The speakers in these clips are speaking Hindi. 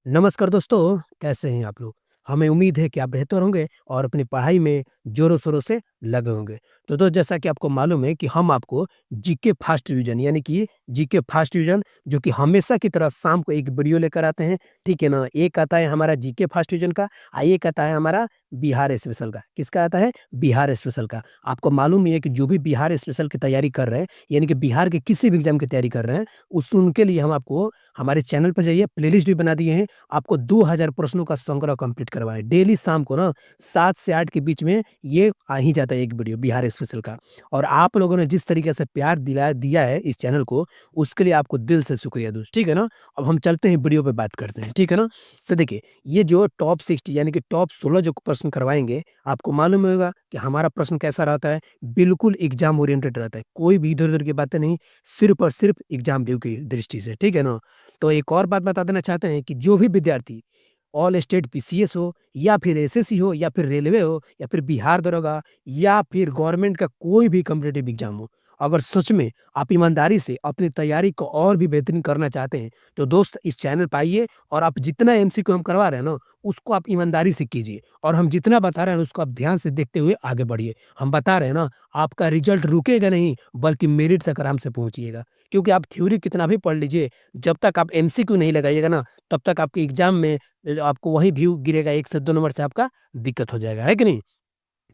नमस्कार दोस्तों, कैसे हैं आप लोग? हमें उम्मीद है कि आप बेहतर होंगे और अपनी पढ़ाई में ज़ोरों-शोरों से लगे होंगे। तो दोस्त जैसा कि आपको मालूम है कि हम आपको जीके फास्ट रिवीजन यानी कि जीके फास्ट रिवीजन जो कि हमेशा की तरह शाम को एक वीडियो लेकर आते हैं, ठीक है ना? एक आता है हमारा जीके फास्ट रिवीजन का एक आता है हमारा बिहार स्पेशल का। किसका आता है? बिहार स्पेशल का। आपको मालूम ही है कि जो भी बिहार स्पेशल की तैयारी कर रहे हैं, यानी कि बिहार के किसी भी एग्ज़ाम की तैयारी कर रहे हैं, उनके लिए हम आपको हमारे चैनल पर जाइए प्लेलिस्ट भी बना दिए हैं। आपको 2000 प्रश्नों का संग्रह कंप्लीट करवाएँ। डेली शाम को ना 7 से 8 के बीच में ये आ ही जाता है एक वीडियो बिहार स्पेशल का। और आप लोगों ने जिस तरीके से प्यार दिया है इस चैनल को, उसके लिए आपको दिल से शुक्रिया दोस्त, ठीक है ना? अब हम चलते हैं वीडियो पे बात करते हैं, ठीक है ना? तो देखिए, ये जो टॉप 60 यानी कि टॉप 16 जो प्रश्न करवाएँगे, आपको मालूम होगा कि हमारा प्रश्न कैसा रहता है, बिल्कुल एग्ज़ाम ओरिएंटेड रहता है। कोई भी इधर-उधर की बातें नहीं, सिर्फ़ और सिर्फ़ एग्ज़ाम व्यू की दृष्टि से, ठीक है ना? तो एक और बात बता देना चाहते हैं कि जो भी विद्यार्थी ऑल स्टेट पीसीएस हो या फिर एसएससी हो या फिर रेलवे हो या फिर बिहार दरोगा या फिर गवर्नमेंट का कोई भी कॉम्पिटिटिव एग्जाम हो, अगर सच में आप ईमानदारी से अपनी तैयारी को और भी बेहतरीन करना चाहते हैं, तो दोस्त इस चैनल पे आइए और आप जितना एमसीक्यू हम करवा रहे हैं ना, उसको आप ईमानदारी से कीजिए और हम जितना बता रहे हैं उसको आप ध्यान से देखते हुए आगे बढ़िए। हम बता रहे हैं ना, आपका रिजल्ट रुकेगा नहीं बल्कि मेरिट तक आराम से पहुँचिएगा। क्योंकि आप थ्योरी कितना भी पढ़ लीजिए, जब तक आप एमसीक्यू नहीं लगाइएगा ना, तब तक आपके एग्ज़ाम में आपको वही व्यू गिरेगा, 1 से 2 नंबर से आपका दिक्कत हो जाएगा, है कि नहीं?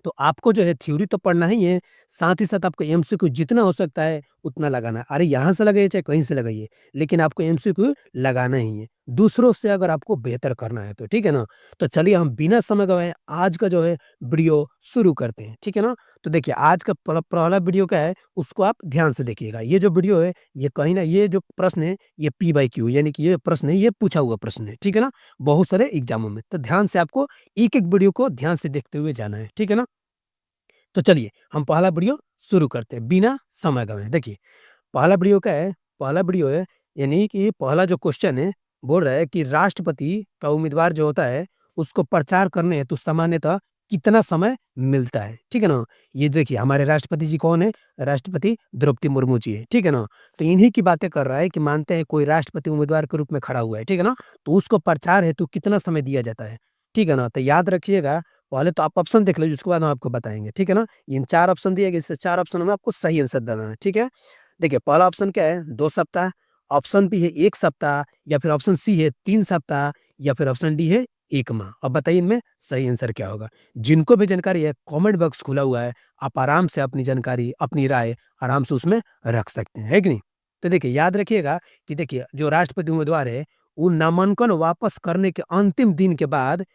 तो आपको जो है थ्योरी तो पढ़ना ही है, साथ ही साथ आपको एमसीक्यू जितना हो सकता है उतना लगाना है। अरे यहाँ से लगाइए चाहे कहीं से लगाइए, लेकिन आपको एमसीक्यू लगाना ही है। दूसरों से अगर आपको बेहतर करना है तो, ठीक है ना? तो चलिए हम बिना समय गवाए आज का जो है वीडियो शुरू करते हैं, ठीक है ना? तो देखिए आज का पहला वीडियो क्या है उसको आप ध्यान से देखिएगा। ये जो वीडियो है ये कहीं न ये जो प्रश्न है ये पी बाय क्यू यानी कि ये प्रश्न है ये पूछा हुआ प्रश्न है, ठीक है ना? बहुत सारे एग्ज़ामों में। तो ध्यान से आपको एक-एक वीडियो को ध्यान से देखते हुए जाना है, ठीक है ना? तो चलिए हम पहला वीडियो शुरू करते हैं बिना समय गवाए। देखिए पहला वीडियो क्या है? पहला वीडियो है यानी कि पहला जो क्वेश्चन है बोल रहा है कि राष्ट्रपति का उम्मीदवार जो होता है उसको प्रचार करने हेतु सामान्यतः कितना समय मिलता है? ठीक है ना? ये देखिए हमारे राष्ट्रपति जी कौन है? राष्ट्रपति द्रौपदी मुर्मू जी है, ठीक है ना? तो इन्हीं की बातें कर रहा है कि मानते हैं कोई राष्ट्रपति उम्मीदवार के रूप में खड़ा हुआ है, ठीक है ना? तो उसको प्रचार हेतु कितना समय दिया जाता है? ठीक है ना? तो याद रखिएगा पहले तो आप ऑप्शन देख लीजिए उसके बाद हम आपको बताएँगे, ठीक है ना? इन 4 ऑप्शन दिए गए, इससे 4 ऑप्शनों में आपको सही आंसर देना है, ठीक है? देखिए पहला ऑप्शन क्या है 2 सप्ताह, ऑप्शन बी है 1 सप्ताह या फिर ऑप्शन सी है 3 सप्ताह या फिर ऑप्शन डी है 1 माह। अब बताइए इनमें सही आंसर क्या होगा? जिनको भी जानकारी है कमेंट बॉक्स खुला हुआ है, आप आराम से अपनी जानकारी, अपनी राय आराम से उसमें रख सकते हैं, है कि नहीं? तो देखिए याद रखिएगा कि देखिए जो राष्ट्रपति उम्मीदवार है, वो नामांकन वापस करने के अंतिम दिन के बाद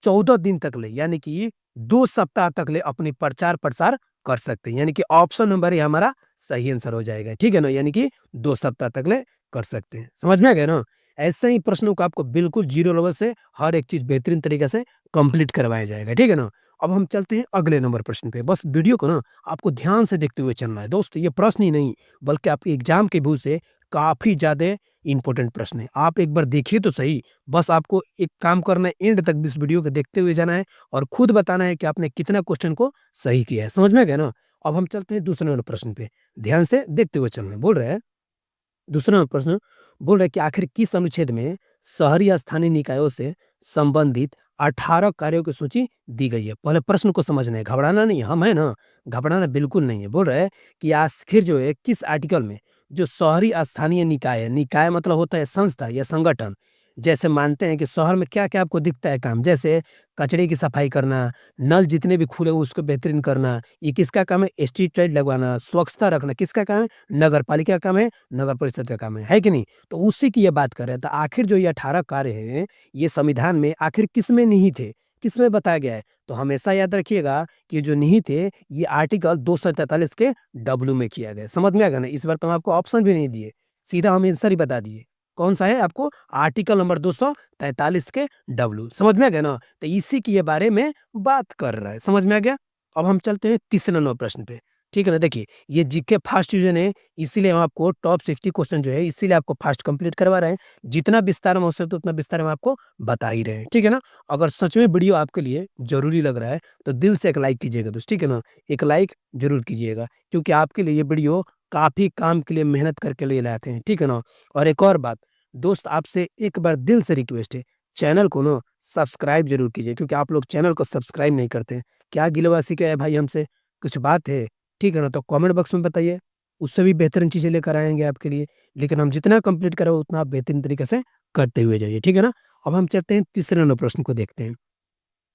14 दिन तक ले यानी कि 2 सप्ताह तक ले अपनी प्रचार-प्रसार कर सकते हैं। यानी कि ऑप्शन नंबर ये हमारा सही आंसर हो जाएगा, ठीक है ना? यानी कि 2 सप्ताह तक ले कर सकते हैं। समझ में आ गया ना? ऐसे ही प्रश्नों को आपको बिल्कुल ज़ीरो लेवल से हर एक चीज़ बेहतरीन तरीके से कंप्लीट करवाया जाएगा, ठीक है ना? अब हम चलते हैं अगले नंबर प्रश्न पे। बस वीडियो को ना आपको ध्यान से देखते हुए चलना है। दोस्त ये प्रश्न ही नहीं बल्कि आपके एग्ज़ाम के व्यू से काफ़ी ज़्यादा इम्पोर्टेंट प्रश्न है। आप एक बार देखिए तो सही, बस आपको एक काम करना है एंड तक इस वीडियो को देखते हुए जाना है और खुद बताना है कि आपने कितना क्वेश्चन को सही किया है। समझ में आ गया ना? अब हम चलते हैं दूसरे वाले प्रश्न पे। ध्यान से देखते हुए चलना है। बोल रहा है दूसरा प्रश्न बोल रहा है कि आखिर किस अनुच्छेद में शहरी या स्थानीय निकायों से संबंधित 18 कार्यों की सूची दी गई है? पहले प्रश्न को समझना है, घबराना नहीं है, हम हैं ना, घबराना बिल्कुल नहीं है। बोल रहा है कि आखिर जो है किस आर्टिकल में जो शहरी स्थानीय निकाय है, निकाय मतलब होता है संस्था या संगठन, जैसे मानते हैं कि शहर में क्या-क्या आपको दिखता है काम, जैसे कचरे की सफाई करना, नल जितने भी खुले हो उसको बेहतरीन करना, ये किसका काम है? स्ट्रीट लाइट लगवाना, स्वच्छता रखना, किसका काम है? नगर पालिका का काम है, नगर परिषद का काम है कि नहीं? तो उसी की ये बात कर रहे हैं। तो आखिर जो ये 18 कार्य हैं, ये संविधान में आखिर किसमें निहित है? किसमें बताया गया है? तो हमेशा याद रखिएगा कि जो निहित है, ये आर्टिकल 243 के डब्ल्यू में किया गया है। समझ में आ गया ना? इस बार तो हम आपको ऑप्शन भी नहीं दिए, सीधा हम आंसर ही बता दिए। कौन-सा है आपको? आर्टिकल नंबर 243 के डब्ल्यू। समझ में आ गया ना? तो इसी के ये बारे में बात कर रहा है। समझ में आ गया? अब हम चलते हैं तीसरे नंबर प्रश्न पे। ठीक है ना? देखिए ये जीके फास्ट रीजन है, इसीलिए हम आपको टॉप 60 क्वेश्चन जो है इसीलिए आपको फास्ट कंप्लीट करवा रहे हैं। जितना विस्तार में हो सके उतना विस्तार में आपको बता ही रहे हैं, ठीक है ना? अगर सच में वीडियो आपके लिए ज़रूरी लग रहा है, तो दिल से एक लाइक कीजिएगा दोस्त, ठीक है ना? एक लाइक ज़रूर कीजिएगा क्योंकि आपके लिए ये वीडियो काफ़ी काम के लिए मेहनत करके लिए लाते हैं, ठीक है ना? और एक और बात, दोस्त आपसे एक बार दिल से रिक्वेस्ट है, चैनल को ना सब्सक्राइब ज़रूर कीजिए, क्योंकि आप लोग चैनल को सब्सक्राइब नहीं करते हैं। क्या गिलवाशी क्या है भाई हमसे? कुछ बात है? ठीक है ना? तो कमेंट बॉक्स में बताइए, उससे भी बेहतरीन चीज़ें लेकर आएँगे आपके लिए। लेकिन हम जितना कंप्लीट करें उतना आप बेहतरीन तरीके से करते हुए जाइए, ठीक है ना? अब हम चलते हैं तीसरे नंबर प्रश्न को देखते हैं।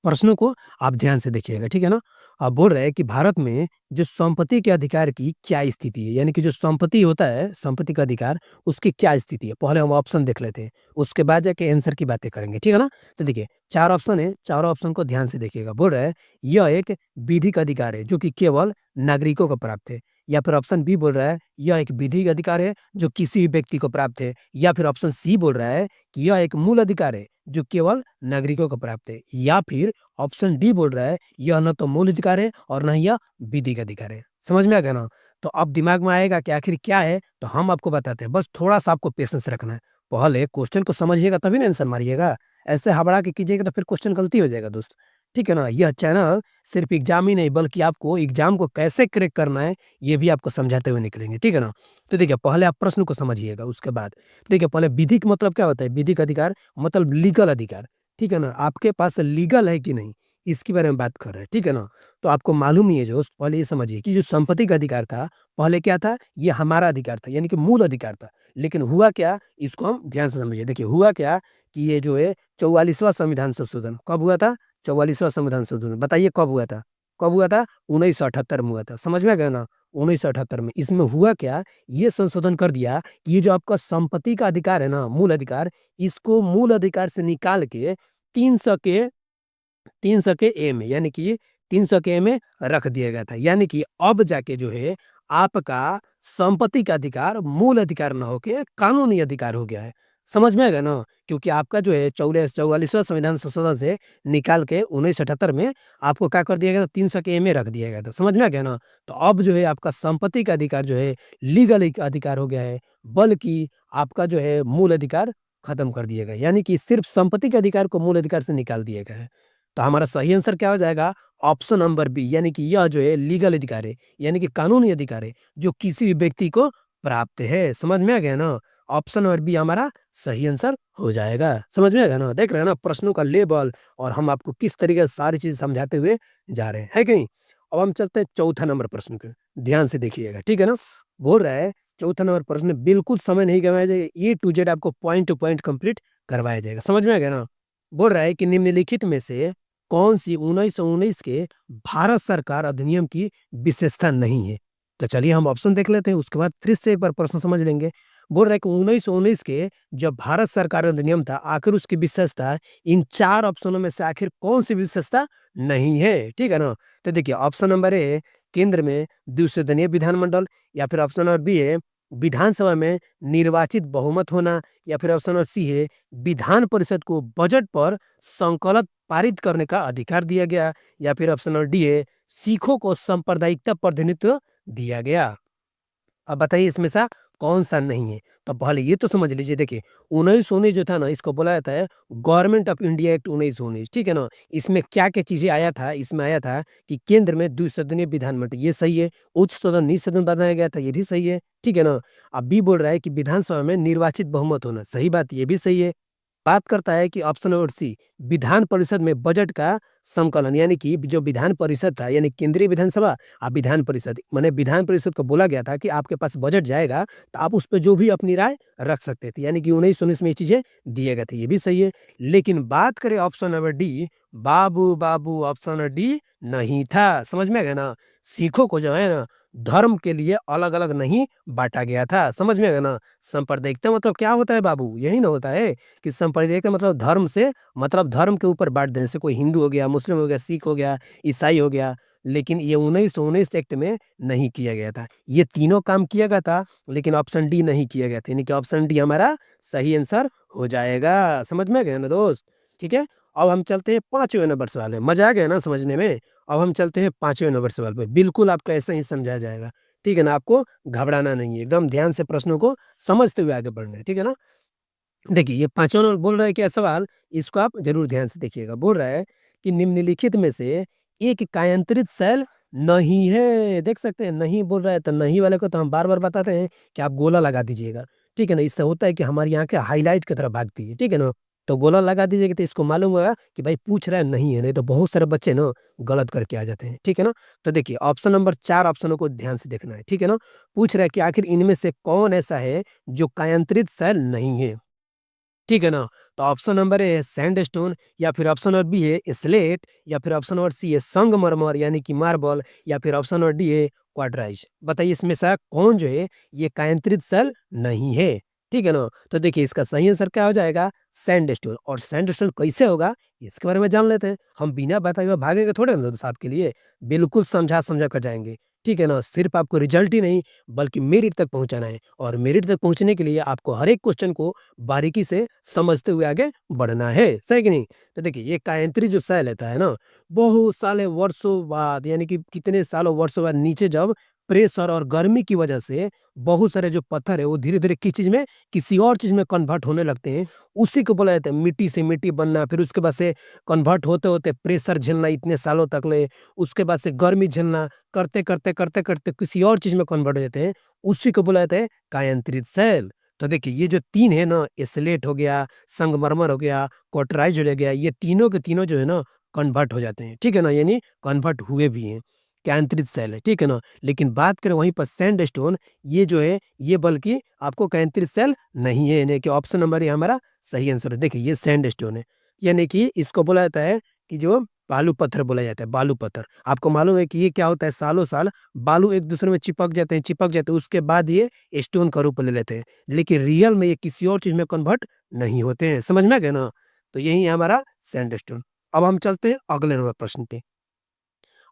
प्रश्नों को आप ध्यान से देखिएगा, ठीक है ना? बोल रहे हैं कि भारत में जो संपत्ति के अधिकार की क्या स्थिति है? यानी कि जो संपत्ति होता है, संपत्ति का अधिकार, उसकी क्या स्थिति है? पहले हम ऑप्शन देख लेते हैं, उसके बाद जाके आंसर की बातें करेंगे, ठीक है ना? तो देखिए, 4 ऑप्शन है, चारों ऑप्शन को ध्यान से देखिएगा। बोल रहा है, यह एक विधिक अधिकार है, जो कि केवल नागरिकों को प्राप्त है। या फिर ऑप्शन बी बोल रहा है, यह एक विधिक अधिकार है, जो किसी भी व्यक्ति को प्राप्त है। या फिर ऑप्शन सी बोल रहा है कि यह एक मूल अधिकार है, जो केवल नागरिकों को प्राप्त है। या फिर ऑप्शन डी बोल रहा है, यह ना तो मूल अधिकार है और ना ही यह विधिक अधिकार है। समझ में आ गया ना? तो अब दिमाग में आएगा कि आखिर क्या है, तो हम आपको बताते हैं। बस थोड़ा-सा आपको पेशेंस रखना है। पहले क्वेश्चन को समझिएगा तभी ना आंसर मारिएगा। ऐसे हबड़ा के कीजिएगा तो फिर क्वेश्चन गलती हो जाएगा दोस्त। ठीक है ना? यह चैनल सिर्फ़ एग्ज़ाम ही नहीं, बल्कि आपको एग्ज़ाम को कैसे क्रैक करना है, ये भी आपको समझाते हुए निकलेंगे। ठीक है ना? तो देखिए, पहले आप प्रश्न को समझिएगा, उसके बाद देखिए, पहले विधिक मतलब क्या होता है? विधिक अधिकार मतलब लीगल अधिकार। ठीक है ना? आपके पास लीगल है कि नहीं, इसके बारे में बात कर रहे हैं, ठीक है ना? तो आपको मालूम नहीं है जो, पहले ये समझिए कि जो संपत्ति का अधिकार था, पहले क्या था? ये हमारा अधिकार था, यानी कि मूल अधिकार था। लेकिन हुआ क्या? इसको हम ध्यान से समझिए। देखिए, हुआ क्या कि ये जो है 44वां संविधान संशोधन कब हुआ था? 44वां संविधान संशोधन बताइए कब हुआ था? कब हुआ था? 1978 में हुआ था। समझ में आ गया ना? 1978 में। इसमें हुआ क्या? ये संशोधन कर दिया कि ये जो आपका संपत्ति का अधिकार है ना, मूल अधिकार, इसको मूल अधिकार से निकाल के 300 के 300 के ए में, यानी कि 300 के ए में रख दिया गया था। यानी कि अब जाके जो है आपका संपत्ति का अधिकार मूल अधिकार ना होके कानूनी अधिकार हो गया है। समझ में आ गया ना? क्योंकि आपका जो है 44वां संविधान संशोधन से निकाल के 1978 में आपको क्या कर दिया गया था? 300 के ए में रख दिया गया था। समझ में आ गया ना? तो अब जो है आपका संपत्ति का अधिकार जो है लीगल एक अधिकार हो गया है, बल्कि आपका जो है मूल अधिकार खत्म कर दिया गया है। यानी कि सिर्फ़ संपत्ति के अधिकार को मूल अधिकार से निकाल दिया गया है। तो हमारा सही आंसर क्या हो जाएगा? ऑप्शन नंबर बी, यानी कि यह जो है लीगल अधिकार है, यानी कि कानूनी अधिकार है, जो किसी भी व्यक्ति को प्राप्त है। समझ में आ गया ना? ऑप्शन नंबर बी हमारा सही आंसर हो जाएगा। समझ में आ गया ना? देख रहे हैं ना प्रश्नों का लेवल, और हम आपको किस तरीके से सारी चीज़ समझाते हुए जा रहे हैं, है कि नहीं? अब हम चलते हैं चौथा नंबर प्रश्न पे, ध्यान से देखिएगा, ठीक है ना? बोल रहा है, चौथा नंबर प्रश्न, बिल्कुल समय नहीं गँवाया जाएगा, ए टू ज़ेड आपको पॉइंट टू पॉइंट कंप्लीट करवाया जाएगा। समझ में आ गया ना? बोल रहा है कि निम्नलिखित में से कौन-सी 1919 के भारत सरकार अधिनियम की विशेषता नहीं है? तो चलिए हम ऑप्शन देख लेते हैं, उसके बाद फिर से एक बार प्रश्न समझ लेंगे। बोल रहा है कि 1919 के जो भारत सरकार अधिनियम था, आखिर उसकी विशेषता इन 4 ऑप्शनों में से आखिर कौन-सी विशेषता नहीं है? ठीक है ना? तो देखिए, ऑप्शन नंबर ए, केंद्र में द्विसदनीय विधानमंडल। या फिर ऑप्शन नंबर बी है, विधानसभा में निर्वाचित बहुमत होना। या फिर ऑप्शन नंबर सी है, विधान परिषद को बजट पर संकल्प पारित करने का अधिकार दिया गया। या फिर ऑप्शन नंबर डी है, सिखों को सांप्रदायिकता प्रतिनिधित्व दिया गया। अब बताइए इसमें से कौन-सा नहीं है? तो पहले ये तो समझ लीजिए। देखिए, 1919 जो था ना, इसको बोला जाता है गवर्नमेंट ऑफ इंडिया एक्ट 1919, ठीक है ना? इसमें क्या-क्या चीज़ें आया था? इसमें आया था कि केंद्र में द्विसदनीय विधानमंडल, ये सही है। उच्च सदन, निचले सदन बनाया गया था, ये भी सही है, ठीक है ना? अब बी बोल रहा है कि विधानसभा में निर्वाचित बहुमत होना, सही बात, ये भी सही है। बात करता है कि option number C, Vidhan Parishad में बजट का संकलन, यानी कि जो विधान परिषद था, यानी केंद्रीय विधानसभा विधान परिषद, माने विधान परिषद को बोला गया था कि आपके पास बजट जाएगा तो आप उस पे जो भी अपनी राय रख सकते थे, यानी कि 1919 में ये चीजें दिए गए थे, ये भी सही है। लेकिन बात करें ऑप्शन नंबर डी, बाबू बाबू ऑप्शन नंबर डी नहीं था। समझ में आ गया ना? सिखों को जो है ना, धर्म के लिए अलग अलग नहीं बांटा गया था। समझ में आ गया ना? सांप्रदायिकता मतलब क्या होता है बाबू? यही ना होता है कि सांप्रदायिकता मतलब धर्म से, मतलब धर्म के ऊपर बाँट देने से, कोई हिंदू हो गया, मुस्लिम हो गया, सिख हो गया, ईसाई हो गया। लेकिन ये 1919 एक्ट में नहीं किया गया था। ये तीनों काम किया गया था, लेकिन ऑप्शन डी नहीं किया गया था, यानी कि ऑप्शन डी हमारा सही आंसर हो जाएगा। समझ में आ गया ना दोस्त? ठीक है? अब हम चलते हैं 5वें नंबर सवाल में। मज़ा आ गया ना समझने में? अब हम चलते हैं 5वें नंबर सवाल पे। बिल्कुल आपको ऐसे ही समझाया जाएगा। ठीक है ना? आपको घबराना नहीं है। एकदम ध्यान से प्रश्नों को समझते हुए आगे बढ़ना है। ठीक है ना? देखिए, ये पाँचों नंबर बोल रहा है क्या सवाल, इसको आप ज़रूर ध्यान से देखिएगा। बोल रहा है कि निम्नलिखित में से एक कायांतरित सेल नहीं है। देख सकते हैं, नहीं बोल रहा है, तो नहीं वाले को तो हम बार-बार बताते हैं कि आप गोला लगा दीजिएगा। ठीक है ना? इससे होता है कि हमारी आँखें हाइलाइट की तरफ भागती है। ठीक है ना? तो गोला लगा दीजिएगा तो इसको मालूम होगा कि भाई पूछ रहा है नहीं है, नहीं तो बहुत सारे बच्चे ना गलत करके आ जाते हैं, ठीक है ना? तो देखिए ऑप्शन नंबर 4 ऑप्शनों को ध्यान से देखना है, ठीक है ना? पूछ रहा है कि आखिर इनमें से कौन ऐसा है जो कायांतरित सेल नहीं है? ठीक है ना? तो ऑप्शन नंबर ए है सैंडस्टोन या फिर ऑप्शन नंबर बी है स्लेट या फिर ऑप्शन नंबर सी है संगमरमर यानी कि मार्बल या फिर ऑप्शन नंबर डी है क्वार्टराइज। बताइए इसमें से कौन जो है ये कायांतरित सेल नहीं है? ठीक है ना? तो देखिए इसका सही आंसर क्या हो जाएगा? सैंडस्टोन। और सैंडस्टोन कैसे होगा? इसके बारे में जान लेते हैं। हम बिना बताए हुए भागेंगे थोड़े ना दोस्त आपके लिए। बिल्कुल समझा-समझा कर जाएँगे। ठीक है ना? सिर्फ़ आपको रिज़ल्ट ही नहीं बल्कि मेरिट तक पहुँचाना है और मेरिट तक पहुँचने के लिए आपको हर एक क्वेश्चन को बारीकी से समझते हुए आगे बढ़ना है, सही कि नहीं? तो देखिए ये कायांतरित जो सेल रहता है ना, बहुत साले वर्षों बाद यानी कि कितने सालों वर्षों बाद नीचे जब प्रेशर और गर्मी की वजह से बहुत सारे जो पत्थर है वो धीरे-धीरे किस चीज़ में, किसी और चीज़ में कन्वर्ट होने लगते हैं। उसी को बोला जाता है मिट्टी से मिट्टी बनना, फिर उसके बाद से कन्वर्ट होते-होते प्रेशर झेलना इतने सालों तक ले, उसके बाद से गर्मी झेलना, करते-करते किसी और चीज़ में कन्वर्ट हो जाते हैं। उसी को बोला जाता है कायांतरित सेल। तो देखिए ये जो 3 है ना स्लेट हो गया, संगमरमर हो गया, क्वार्टराइज़ हो गया, ये तीनों के तीनों जो है ना कन्वर्ट हो जाते हैं, ठीक है ना? यानी कन्वर्ट हुए भी हैं, कैंत्रित सेल है, ठीक है ना? लेकिन बात करें वहीं पर सैंडस्टोन ये जो है ये बल्कि आपको कैंत्रित सेल नहीं है, यानी कि ऑप्शन नंबर ये हमारा सही आंसर है। देखिए ये सैंडस्टोन है, यानी कि इसको बोला जाता है कि जो बालू पत्थर बोला जाता है, बालू पत्थर। आपको मालूम है कि ये क्या होता है सालों-साल बालू एक-दूसरे में चिपक जाते हैं, उसके बाद ये स्टोन का रूप ले लेते हैं। लेकिन रियल में ये किसी और चीज़ में कन्वर्ट नहीं होते हैं, समझ में आ गया ना? तो यही है हमारा सैंडस्टोन। अब हम चलते हैं अगले नंबर प्रश्न पे।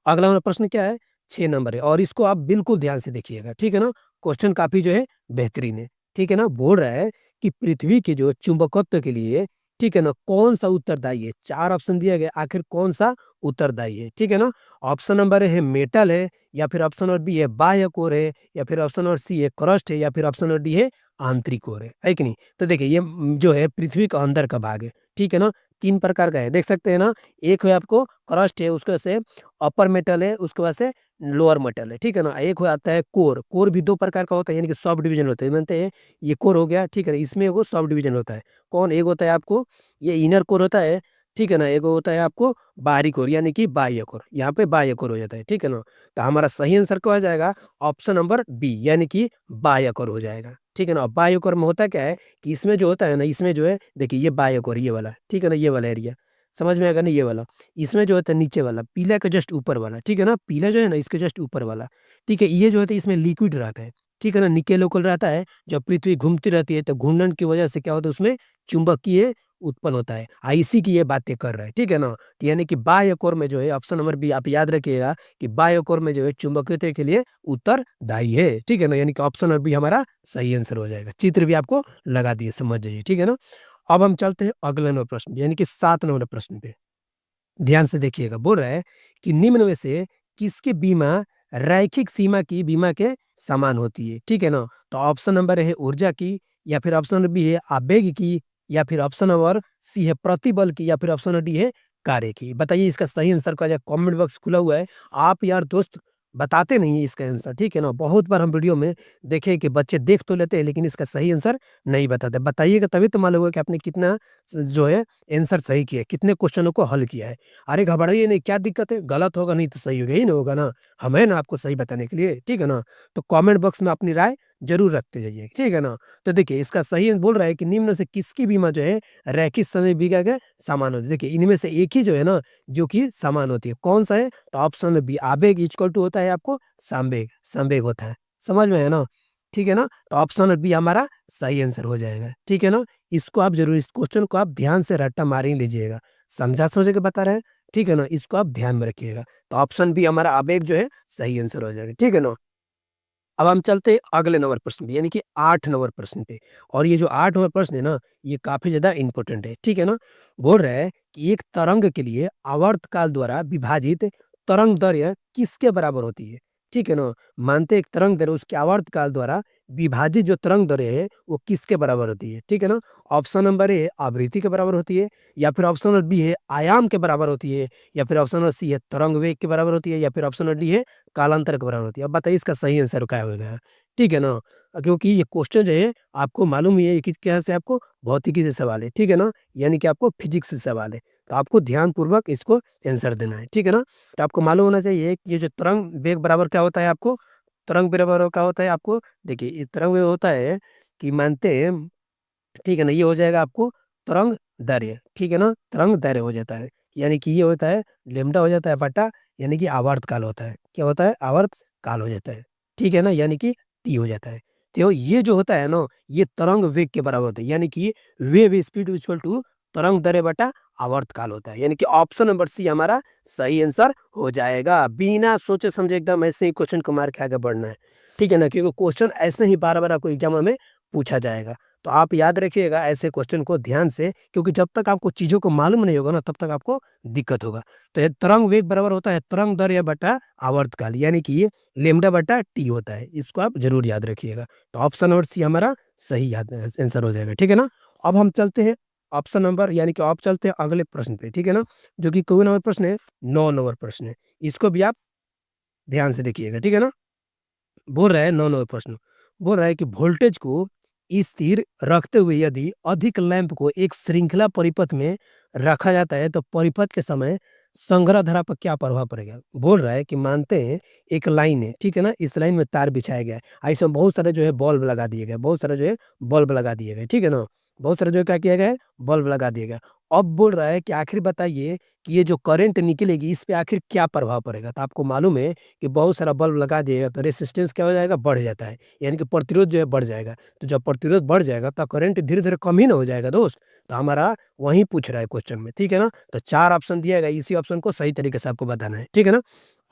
अगला वाला प्रश्न क्या है? 6 नंबर है और इसको आप बिल्कुल ध्यान से देखिएगा, ठीक है ना? क्वेश्चन काफ़ी जो है बेहतरीन है, ठीक है ना? बोल रहा है कि पृथ्वी के जो चुंबकत्व के लिए, ठीक है ना, कौन-सा उत्तरदायी है? 4 ऑप्शन दिया गया, आखिर कौन-सा उत्तरदायी है, ठीक है ना? ऑप्शन नंबर ए है मेटल है या फिर ऑप्शन नंबर बी है बाह्य कोर है या फिर ऑप्शन नंबर सी है क्रस्ट है या फिर ऑप्शन नंबर डी है आंतरिक कोर है कि नहीं? तो देखिए ये जो है पृथ्वी का अंदर का भाग है, ठीक है ना? 3 प्रकार का है, देख सकते हैं ना? एक है आपको क्रस्ट है, उसके से अपर मेटल है, उसके बाद से लोअर मेटल है, ठीक है ना? एक हो आता है कोर, कोर भी 2 प्रकार का होता है यानी कि सब डिवीज़न होते हैं, मानते हैं ये कोर हो गया, ठीक है? इसमें एगो सब डिवीज़न होता है। कौन? एक होता है आपको ये इनर कोर होता है, ठीक है ना? एक होता है आपको बाहरी कोर यानी कि बाह्य कोर, यहाँ पे बाह्य कोर हो जाता है, ठीक है ना? तो हमारा सही आंसर क्या हो जाएगा? ऑप्शन नंबर बी यानी कि बाह्य कोर हो जाएगा, ठीक है ना? बाह्य कोर में होता क्या है कि इसमें जो होता है ना, इसमें जो है देखिए ये बाह्य कोर ये वाला, ठीक है ना? ये वाला एरिया, समझ में आएगा ना ये वाला? इसमें जो होता है नीचे वाला, पीला के जस्ट ऊपर वाला, ठीक है ना? पीला जो है ना इसके जस्ट ऊपर वाला, ठीक है? ये जो होता है इसमें लिक्विड रहता है, ठीक है ना? निकेल-उकेल रहता है, जब पृथ्वी घूमती रहती है तो घूर्णन की वजह से क्या होता है उसमें चुंबकीय उत्पन्न होता है। इसी की ये बातें कर रहा है, ठीक है ना? तो यानी कि बाह्य कोर में जो है ऑप्शन नंबर बी आप याद रखिएगा कि बाह्य कोर में जो है चुंबकत्व के लिए उत्तरदायी है, ठीक है ना? यानी कि ऑप्शन नंबर बी हमारा सही आंसर हो जाएगा। चित्र भी आपको लगा दिए, समझ जाइए, ठीक है ना? अब हम चलते हैं अगले नंबर प्रश्न यानी कि 7 नंबर प्रश्न पे। ध्यान से देखिएगा, बोल रहा है कि निम्न में से किसकी बीमा रैखिक सीमा की बीमा के समान होती है, ठीक है ना? तो ऑप्शन नंबर है ऊर्जा की या फिर ऑप्शन नंबर बी है आवेग की या फिर ऑप्शन नंबर सी है प्रतिबल की या फिर ऑप्शन नंबर डी है कार्य की। बताइए इसका सही आंसर क्या है? कमेंट बॉक्स खुला हुआ है। आप यार दोस्त बताते नहीं हैं इसका आंसर, ठीक है ना? बहुत बार हम वीडियो में देखे कि बच्चे देख तो लेते हैं लेकिन इसका सही आंसर नहीं बताते। बताइएगा तभी तो मालूम होगा कि आपने कितना जो है आंसर सही किया है, कितने क्वेश्चनों को हल किया है। अरे घबराइए नहीं, क्या दिक्कत है? गलत होगा नहीं तो सही होगा, यही ना होगा ना? हम हैं ना आपको सही बताने के लिए, ठीक है ना? तो कमेंट बॉक्स में अपनी राय ज़रूर रखते जाइए, ठीक है ना? तो देखिए इसका सही बोल रहा है कि निम्न से किसकी बीमा जो है रैखिक समय बीमा के समान होती है। देखिए इनमें से एक ही जो है ना जो कि समान होती है, कौन-सा है? तो ऑप्शन बी आवेग इक्वल टू होता है आपको संवेग, संवेग होता है। समझ में है ना? ठीक है ना? तो ऑप्शन बी हमारा सही आंसर हो जाएगा, ठीक है ना? इसको आप ज़रूर इस क्वेश्चन को आप ध्यान से रट्टा मार ही लीजिएगा। समझा-समझ के बता रहे हैं, ठीक है ना? इसको आप ध्यान में रखिएगा। तो ऑप्शन बी हमारा आवेग जो है सही आंसर हो जाएगा, ठीक है ना? अब हम चलते हैं अगले नंबर प्रश्न पे यानी कि 8 नंबर प्रश्न पे और ये जो 8 नंबर प्रश्न है ना, ये काफ़ी ज़्यादा इम्पोर्टेंट है, ठीक है ना? बोल रहा है कि एक तरंग के लिए आवर्तकाल द्वारा विभाजित तरंग दैर्घ्य किसके बराबर होती है? ठीक है ना? मानते हैं एक तरंग दैर्घ्य उसके आवर्तकाल द्वारा विभाजित जो तरंग दरें हैं वो किसके बराबर होती है, ठीक है ना? ऑप्शन नंबर ए आवृत्ति के बराबर होती है, या फिर ऑप्शन नंबर बी है आयाम के बराबर होती है, या फिर ऑप्शन नंबर सी है तरंग वेग के बराबर होती है, या फिर ऑप्शन नंबर डी है कालांतर के बराबर होती है। अब बताइए इसका सही आंसर क्या होगा? ठीक है ना? क्योंकि ये क्वेश्चन जो है आपको मालूम ही है कि क्या से आपको भौतिकी से सवाल है, ठीक है ना? यानी कि आपको फिजिक्स से सवाल है। तो आपको ध्यानपूर्वक इसको आंसर देना है, ठीक है ना? तो आपको मालूम होना चाहिए कि ये जो तरंग वेग बराबर क्या होता है आपको? तरंग बराबर क्या होता है आपको? देखिए, ये तरंग वेग होता है कि मानते हैं, ठीक है ना? ये हो जाएगा आपको तरंग दैर्घ्य, ठीक है ना? तरंग दैर्घ्य हो जाता है। यानी कि ये होता है लैम्ब्डा हो जाता है बटा, यानी कि आवर्त काल होता है। क्या होता है? आवर्त काल हो जाता है। ठीक है ना? यानी कि टी हो जाता है। तो ये जो होता है ना, ये तरंग वेग के बराबर होता है। यानी कि वेव स्पीड इक्वल टू तरंग दैर्घ्य बटा आवर्त काल होता है। यानी कि ऑप्शन नंबर सी हमारा सही आंसर हो जाएगा। बिना सोचे समझे एकदम ऐसे ही क्वेश्चन को मार के आगे बढ़ना है। ठीक है ना? क्योंकि क्वेश्चन ऐसे ही बार-बार आपको एग्ज़ाम में पूछा जाएगा। तो आप याद रखिएगा ऐसे क्वेश्चन को ध्यान से, क्योंकि जब तक आपको चीज़ों को मालूम नहीं होगा ना, तब तक आपको दिक्कत होगा। तो ये तरंग वेग बराबर होता है तरंग दैर्घ्य बटा आवर्तकाल, यानी कि ये लैम्ब्डा बटा टी होता है। इसको आप ज़रूर याद रखिएगा। तो ऑप्शन नंबर सी हमारा सही याद आंसर हो जाएगा, ठीक है ना? अब हम चलते हैं ऑप्शन नंबर, यानी कि अब चलते हैं अगले प्रश्न पे, ठीक है ना? जो कि क्यों नंबर प्रश्न है, 9 नंबर प्रश्न है। इसको भी आप ध्यान से देखिएगा, ठीक है ना? बोल रहा है 9 नंबर प्रश्न, बोल रहा है कि वोल्टेज को स्थिर रखते हुए यदि अधिक लैंप को एक श्रृंखला परिपथ में रखा जाता है तो परिपथ के समय संग्रह धारा पर क्या प्रभाव पड़ेगा? बोल रहा है कि मानते हैं एक लाइन है, ठीक है ना? इस लाइन में तार बिछाया गया है, इसमें बहुत सारे जो है बल्ब लगा दिए गए, बहुत सारे जो है बल्ब लगा दिए गए, ठीक है ना? बहुत सारे जो है क्या किया गया है, बल्ब लगा दिए गए। अब बोल रहा है कि आखिर बताइए कि ये जो करंट निकलेगी इस पे आखिर क्या प्रभाव पड़ेगा? तो आपको मालूम है कि बहुत सारा बल्ब लगा दिएगा तो रेजिस्टेंस क्या हो जाएगा? बढ़ जाता है, यानी कि प्रतिरोध जो है बढ़ जाएगा। तो जब प्रतिरोध बढ़ जाएगा तो करंट धीरे-धीरे कम ही ना हो जाएगा दोस्त। तो हमारा वही पूछ रहा है क्वेश्चन में, ठीक है ना? तो 4 ऑप्शन दिया गया, इसी ऑप्शन को सही तरीके से आपको बताना है, ठीक है ना?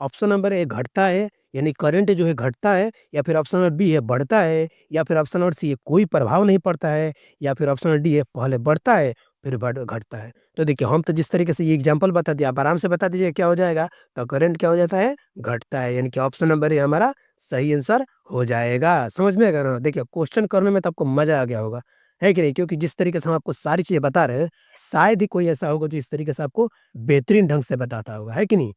ऑप्शन नंबर ए घटता है, यानी करंट जो है घटता है, या फिर ऑप्शन नंबर बी है बढ़ता है, या फिर ऑप्शन नंबर सी है कोई प्रभाव नहीं पड़ता है, या फिर ऑप्शन नंबर डी है पहले बढ़ता है फिर घटता है। तो देखिए, हम तो जिस तरीके से ये एग्जांपल बता दिया, आप आराम से बता दीजिए क्या हो जाएगा? तो करंट क्या हो जाता है? घटता है, यानी कि ऑप्शन नंबर ए हमारा सही आंसर हो जाएगा। समझ में आएगा ना? देखिए, क्वेश्चन करने में तो आपको मज़ा आ गया होगा, है कि नहीं? क्योंकि जिस तरीके से हम आपको सारी चीज़ें बता रहे हैं, शायद ही कोई ऐसा होगा जो इस तरीके से आपको बेहतरीन ढंग से बताता होगा, है कि नहीं?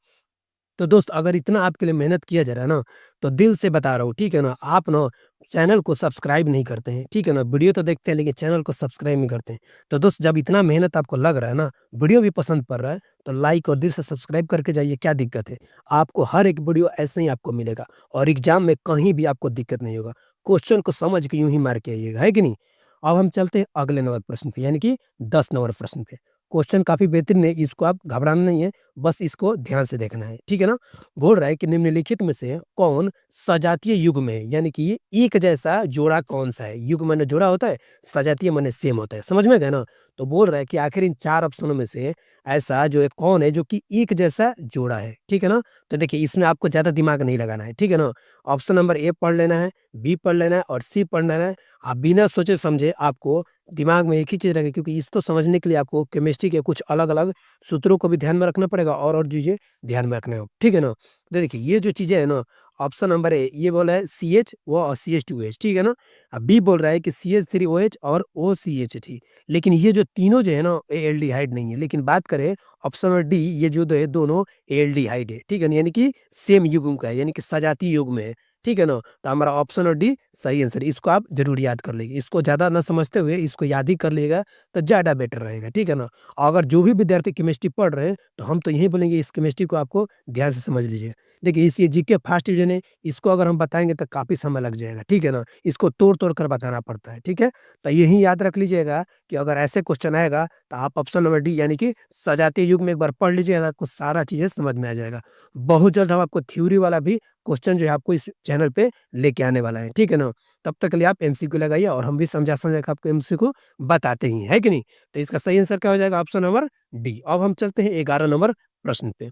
तो दोस्त, अगर इतना आपके लिए मेहनत किया जा रहा है ना, तो दिल से बता रहा हूँ, ठीक है ना? आप ना चैनल को सब्सक्राइब नहीं करते हैं, ठीक है ना? वीडियो तो देखते हैं लेकिन चैनल को सब्सक्राइब नहीं करते हैं। तो दोस्त, जब इतना मेहनत आपको लग रहा है ना, वीडियो भी पसंद पड़ रहा है, तो लाइक और दिल से सब्सक्राइब करके जाइए, क्या दिक्कत है? आपको हर एक वीडियो ऐसे ही आपको मिलेगा और एग्ज़ाम में कहीं भी आपको दिक्कत नहीं होगा। क्वेश्चन को समझ के यूँ ही मार के आइएगा, है कि नहीं? अब हम चलते हैं अगले नंबर प्रश्न पे, यानी कि 10 नंबर प्रश्न पे। क्वेश्चन काफ़ी बेहतरीन है, इसको आप घबराना नहीं है, बस इसको ध्यान से देखना है, ठीक है ना? बोल रहा है कि निम्नलिखित में से कौन सजातीय युग्म है, यानी कि एक जैसा जोड़ा कौन-सा है? युग्म माने जोड़ा होता है, सजातीय माने सेम होता है, समझ में गए ना? तो बोल रहा है कि आखिर इन 4 ऑप्शनों में से ऐसा जो है कौन है जो कि एक जैसा जोड़ा है, ठीक है ना? तो देखिए, इसमें आपको ज़्यादा दिमाग नहीं लगाना है, ठीक है ना? ऑप्शन नंबर ए पढ़ लेना है, बी पढ़ लेना है और सी पढ़ लेना है। आप बिना सोचे-समझे आपको दिमाग में एक ही चीज़ रखे, क्योंकि इसको समझने के लिए आपको केमिस्ट्री के कुछ अलग-अलग सूत्रों को भी ध्यान में रखना पड़ेगा और चीज़ें ध्यान में रखने हो, ठीक है ना? तो देखिए, ये जो चीज़ें हैं ना, ऑप्शन नंबर ए ये बोला है सीएच व CH2H, ठीक है ना? बी बोल रहा है कि CH3OH और OCH3, लेकिन ये जो तीनों जो है ना, ये एल्डिहाइड नहीं है। लेकिन बात करें ऑप्शन नंबर डी, ये जो दो है दोनों एल्डिहाइड है, ठीक है ना? यानी कि सेम युग्म का है, यानी कि सजातीय युग्म है, ठीक है ना? तो हमारा ऑप्शन नंबर डी सही आंसर है। इसको आप ज़रूर याद कर लीजिए। इसको ज़्यादा ना समझते हुए इसको याद ही कर लीजिएगा तो ज़्यादा बेटर रहेगा, ठीक है ना? अगर जो भी विद्यार्थी केमिस्ट्री पढ़ रहे हैं, तो हम तो यही बोलेंगे इस केमिस्ट्री को आपको ध्यान से समझ लीजिए। देखिए, इस ये जीके फर्स्ट डिवीज़न है, इसको अगर हम बताएँगे तो काफ़ी समय लग जाएगा, ठीक है ना? इसको तोड़-तोड़ कर बताना पड़ता है, ठीक है? तो यही याद रख लीजिएगा कि अगर ऐसे क्वेश्चन आएगा तो आप ऑप्शन नंबर डी, यानी कि सजातीय युग में एक बार पढ़ लीजिएगा, आपको सारा चीज़ें समझ में आ जाएगा। बहुत जल्द हम आपको थ्योरी वाला भी क्वेश्चन जो है आपको इस चैनल पे लेके आने वाला है, ठीक है ना? तब तक के लिए आप एमसीक्यू लगाइए और हम भी समझा-समझा के आपको एमसीक्यू बताते ही हैं, है कि नहीं? तो इसका सही आंसर क्या हो जाएगा? Option number D. अब हम चलते हैं 11 नंबर प्रश्न पे।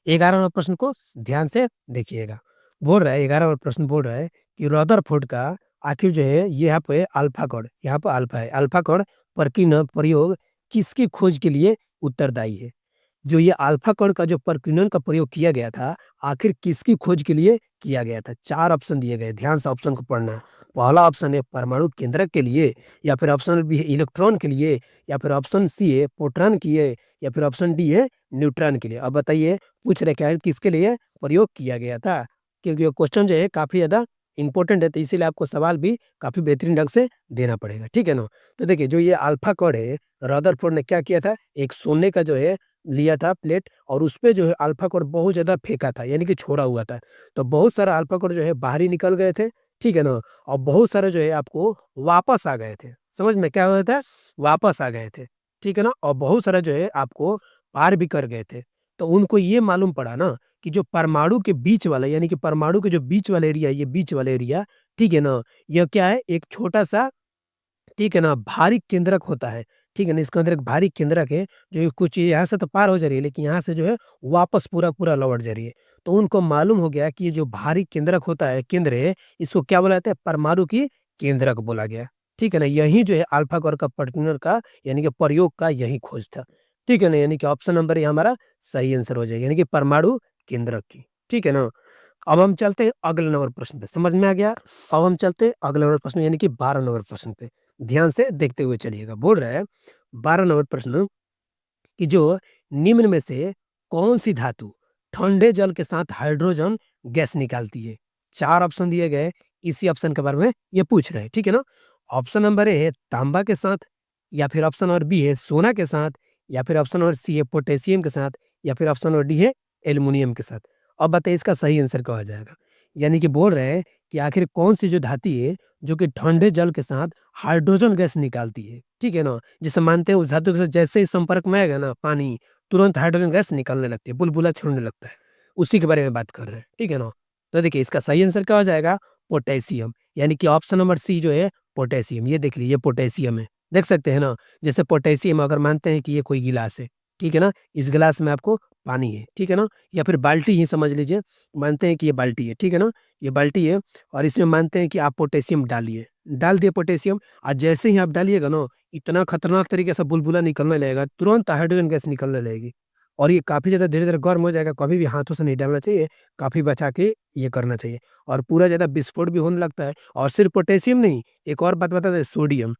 11वाँ नंबर प्रश्न को ध्यान से देखिएगा। बोल रहा है, 11वाँ प्रश्न बोल रहा है कि रदरफोर्ड का आखिर जो है ये यहाँ पे अल्फा कण, यहाँ पे अल्फा है। अल्फा कण प्रकीर्णन प्रयोग किसकी खोज के लिए उत्तरदायी है? जो ये अल्फा कण का जो परक्यूनन का प्रयोग किया गया था, आखिर किसकी खोज के लिए किया गया था? 4 ऑप्शन दिए गए, ध्यान से ऑप्शन को पढ़ना है। पहला ऑप्शन है परमाणु केंद्रक के लिए, या फिर ऑप्शन बी है इलेक्ट्रॉन के लिए, या फिर ऑप्शन सी है प्रोटॉन के लिए, या फिर ऑप्शन डी है न्यूट्रॉन के लिए। अब बताइए, पूछ रहे क्या है, किसके लिए प्रयोग किया गया था? क्योंकि ये क्वेश्चन जो है काफ़ी ज़्यादा इंपॉर्टेंट है, तो इसीलिए आपको सवाल भी काफ़ी बेहतरीन ढंग से देना पड़ेगा, ठीक है ना? तो देखिए, जो ये अल्फा कण है, रदरफोर्ड ने क्या किया था, एक सोने का जो है लिया था प्लेट, और उसपे जो है अल्फा कण बहुत ज़्यादा फेंका था, यानी कि छोड़ा हुआ था। तो बहुत सारा अल्फा कण जो है बाहर ही निकल गए थे, ठीक है ना? और बहुत सारे जो है आपको वापस आ गए थे। समझ में क्या हुआ था? वापस आ गए थे, ठीक है ना? और बहुत सारा जो है आपको पार भी कर गए थे। तो उनको ये मालूम पड़ा ना कि जो परमाणु के बीच वाला, यानी कि परमाणु के जो बीच वाला एरिया है, ये बीच वाला एरिया, ठीक है ना? यह क्या है, एक छोटा-सा, ठीक है ना, भारी केंद्रक होता है, ठीक है ना? इसके अंदर एक भारी केंद्रक है, जो ये कुछ यहाँ से तो पार हो जा रही है, लेकिन यहाँ से जो है वापस पूरा-पूरा लौट जा रही है। तो उनको मालूम हो गया कि ये जो भारी केंद्रक होता है, केंद्र है, इसको क्या बोला जाता है? परमाणु की केंद्रक बोला गया, ठीक है ना? यही जो है अल्फा कोर का पर्टिकुलर का, यानी कि प्रयोग का यही खोज था, ठीक है ना? यानी कि ऑप्शन नंबर ये हमारा सही आंसर हो जाएगा, यानी कि परमाणु केंद्रक की, ठीक है ना? अब हम चलते हैं अगले नंबर प्रश्न पे, समझ में आ गया? अब हम चलते हैं अगले नंबर प्रश्न, यानी कि 12 नंबर प्रश्न पे। ध्यान से देखते हुए चलिएगा। बोल रहा है 12 नंबर प्रश्न कि जो निम्न में से कौन-सी धातु ठंडे जल के साथ हाइड्रोजन गैस निकालती है? 4 ऑप्शन दिए गए, इसी ऑप्शन के बारे में ये पूछ रहे हैं, ठीक है ना? ऑप्शन नंबर ए है तांबा के साथ, या फिर ऑप्शन नंबर बी है सोना के साथ, या फिर ऑप्शन नंबर सी है पोटेशियम के साथ, या फिर ऑप्शन नंबर डी है एल्युमिनियम के साथ। अब बताइए इसका सही आंसर क्या हो जाएगा? यानी कि बोल रहे हैं कि आखिर कौन-सी जो धातु है, जो कि ठंडे जल के साथ हाइड्रोजन गैस निकालती है, ठीक है ना? जिसे मानते हैं उस धातु के साथ जैसे ही संपर्क में आएगा ना पानी, तुरंत हाइड्रोजन गैस निकलने लगती है, बुलबुला छोड़ने लगता है। उसी के बारे में बात कर रहे हैं, ठीक है ना? तो देखिए इसका सही आंसर क्या हो जाएगा? पोटेशियम, यानी कि ऑप्शन नंबर सी जो है पोटेशियम। ये देख लीजिए पोटेशियम है, देख सकते हैं ना? जैसे पोटेशियम अगर मानते हैं कि ये कोई गिलास है, ठीक है ना? इस गिलास में आपको पानी है, ठीक है ना? या फिर बाल्टी ही समझ लीजिए, मानते हैं कि ये बाल्टी है, ठीक है ना? ये बाल्टी है, और इसमें मानते हैं कि आप पोटेशियम डालिए, डाल दिए पोटेशियम, और जैसे ही आप डालिएगा ना, इतना खतरनाक तरीके से बुलबुला निकलने लगेगा, तुरंत हाइड्रोजन गैस निकलने लगेगी, और ये काफ़ी ज़्यादा धीरे-धीरे गर्म हो जाएगा। कभी भी हाथों से नहीं डालना चाहिए, काफ़ी बचा के ये करना चाहिए, और पूरा ज़्यादा विस्फोट भी होने लगता है। और सिर्फ पोटेशियम नहीं, एक और बात बता दें, सोडियम।